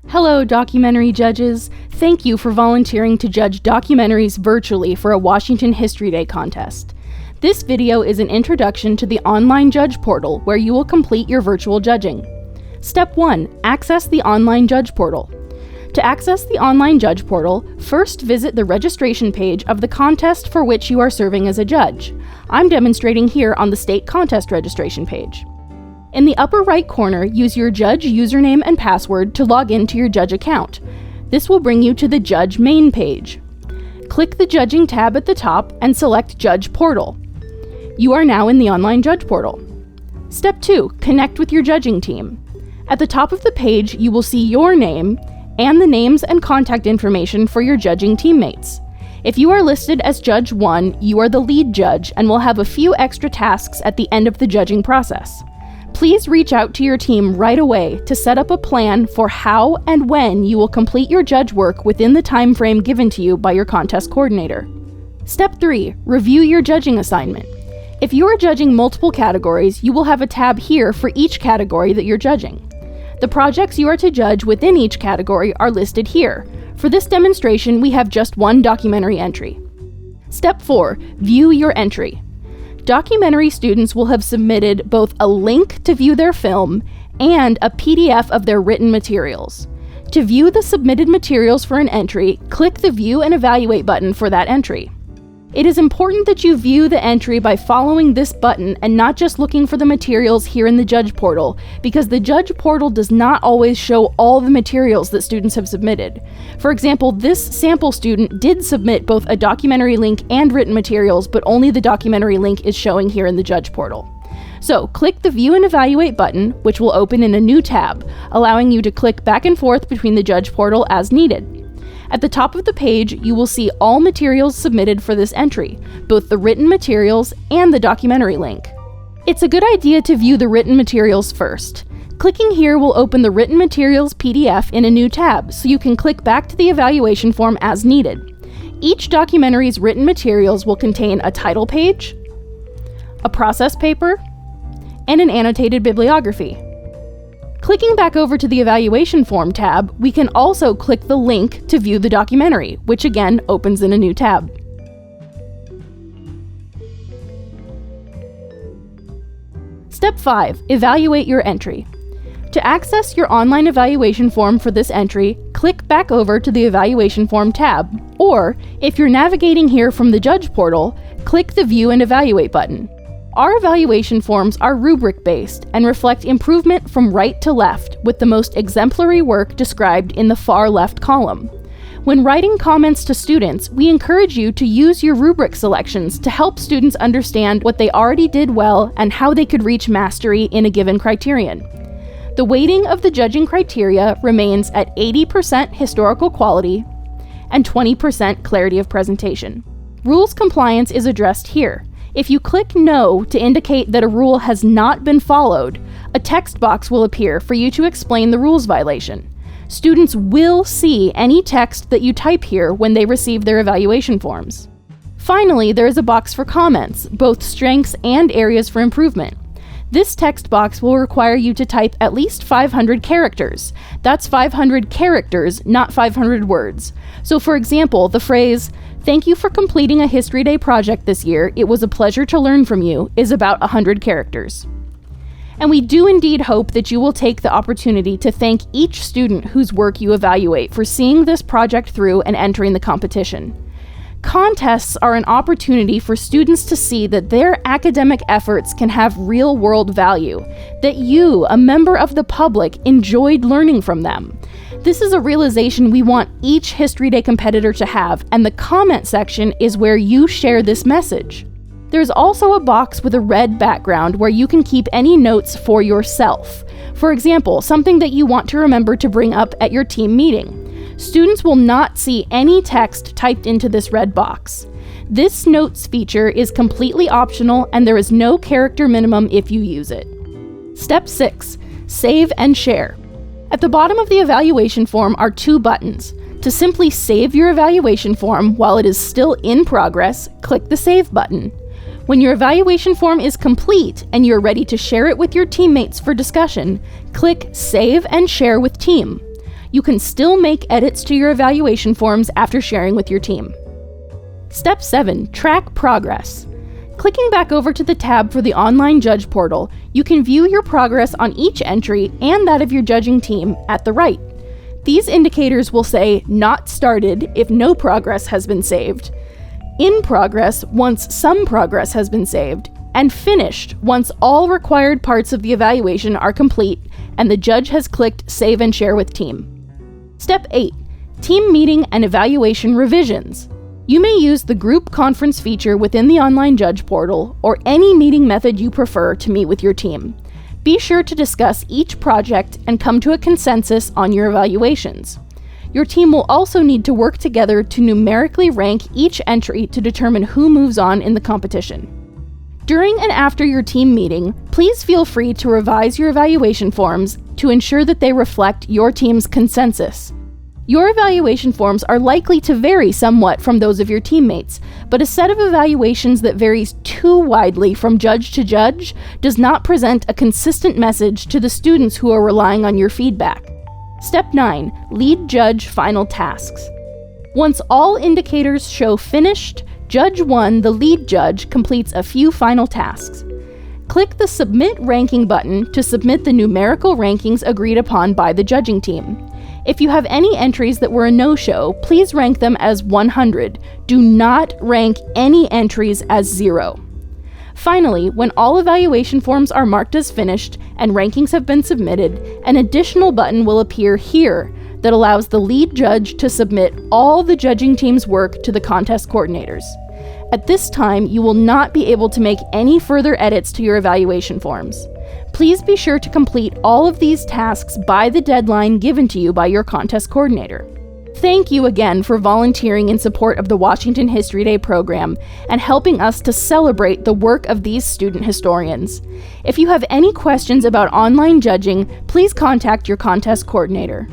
Hello, documentary judges. Thank you for volunteering to judge documentaries virtually for a Washington History Day contest. This video is an introduction to the online judge portal where you will complete your virtual judging. Step 1. Access the online judge portal. To access the online judge portal, first visit the registration page of the contest for which you are serving as a judge. I'm demonstrating here on the state contest registration page. In the upper right corner, use your judge username and password to log into your judge account. This will bring you to the judge main page. Click the judging tab at the top and select Judge Portal. You are now in the online judge portal. Step 2. Connect with your judging team. At the top of the page, you will see your name and the names and contact information for your judging teammates. If you are listed as Judge 1, you are the lead judge and will have a few extra tasks at the end of the judging process. Please reach out to your team right away to set up a plan for how and when you will complete your judge work within the time frame given to you by your contest coordinator. Step 3. Review your judging assignment. If you are judging multiple categories, you will have a tab here for each category that you're judging. The projects you are to judge within each category are listed here. For this demonstration, we have just one documentary entry. Step 4. View your entry. Documentary students will have submitted both a link to view their film and a PDF of their written materials. To view the submitted materials for an entry, click the View and Evaluate button for that entry. It is important that you view the entry by following this button and not just looking for the materials here in the judge portal, because the judge portal does not always show all the materials that students have submitted. For example, this sample student did submit both a documentary link and written materials, but only the documentary link is showing here in the judge portal. So click the View and Evaluate button, which will open in a new tab, allowing you to click back and forth between the judge portal as needed. At the top of the page, you will see all materials submitted for this entry, both the written materials and the documentary link. It's a good idea to view the written materials first. Clicking here will open the written materials PDF in a new tab, so you can click back to the evaluation form as needed. Each documentary's written materials will contain a title page, a process paper, and an annotated bibliography. Clicking back over to the Evaluation Form tab, we can also click the link to view the documentary, which again opens in a new tab. Step 5. Evaluate your entry. To access your online evaluation form for this entry, click back over to the Evaluation Form tab, or, if you're navigating here from the Judge portal, click the View and Evaluate button. Our evaluation forms are rubric-based and reflect improvement from right to left, with the most exemplary work described in the far left column. When writing comments to students, we encourage you to use your rubric selections to help students understand what they already did well and how they could reach mastery in a given criterion. The weighting of the judging criteria remains at 80% historical quality and 20% clarity of presentation. Rules compliance is addressed here. If you click No to indicate that a rule has not been followed, a text box will appear for you to explain the rules violation. Students will see any text that you type here when they receive their evaluation forms. Finally, there is a box for comments, both strengths and areas for improvement. This text box will require you to type at least 500 characters. That's 500 characters, not 500 words. So for example, the phrase, "Thank you for completing a History Day project this year. It was a pleasure to learn from you," is about 100 characters. And we do indeed hope that you will take the opportunity to thank each student whose work you evaluate for seeing this project through and entering the competition. Contests are an opportunity for students to see that their academic efforts can have real-world value, that you, a member of the public, enjoyed learning from them. This is a realization we want each History Day competitor to have, and the comment section is where you share this message. There's also a box with a red background where you can keep any notes for yourself. For example, something that you want to remember to bring up at your team meeting. Students will not see any text typed into this red box. This notes feature is completely optional and there is no character minimum if you use it. Step 6. Save and share. At the bottom of the evaluation form are two buttons. To simply save your evaluation form while it is still in progress, click the Save button. When your evaluation form is complete and you're ready to share it with your teammates for discussion, click Save and Share with Team. You can still make edits to your evaluation forms after sharing with your team. Step 7. Track progress. Clicking back over to the tab for the online judge portal, you can view your progress on each entry and that of your judging team at the right. These indicators will say "Not started" if no progress has been saved, "In progress" once some progress has been saved, and "Finished" once all required parts of the evaluation are complete and the judge has clicked Save and Share with Team. Step 8. Team meeting and evaluation revisions. You may use the group conference feature within the online judge portal or any meeting method you prefer to meet with your team. Be sure to discuss each project and come to a consensus on your evaluations. Your team will also need to work together to numerically rank each entry to determine who moves on in the competition. During and after your team meeting, please feel free to revise your evaluation forms to ensure that they reflect your team's consensus. Your evaluation forms are likely to vary somewhat from those of your teammates, but a set of evaluations that varies too widely from judge to judge does not present a consistent message to the students who are relying on your feedback. Step 9. Lead judge final tasks. Once all indicators show finished, Judge 1, the lead judge, completes a few final tasks. Click the Submit Ranking button to submit the numerical rankings agreed upon by the judging team. If you have any entries that were a no-show, please rank them as 100. Do not rank any entries as 0. Finally, when all evaluation forms are marked as finished and rankings have been submitted, an additional button will appear here that allows the lead judge to submit all the judging team's work to the contest coordinators. At this time, you will not be able to make any further edits to your evaluation forms. Please be sure to complete all of these tasks by the deadline given to you by your contest coordinator. Thank you again for volunteering in support of the Washington History Day program and helping us to celebrate the work of these student historians. If you have any questions about online judging, please contact your contest coordinator.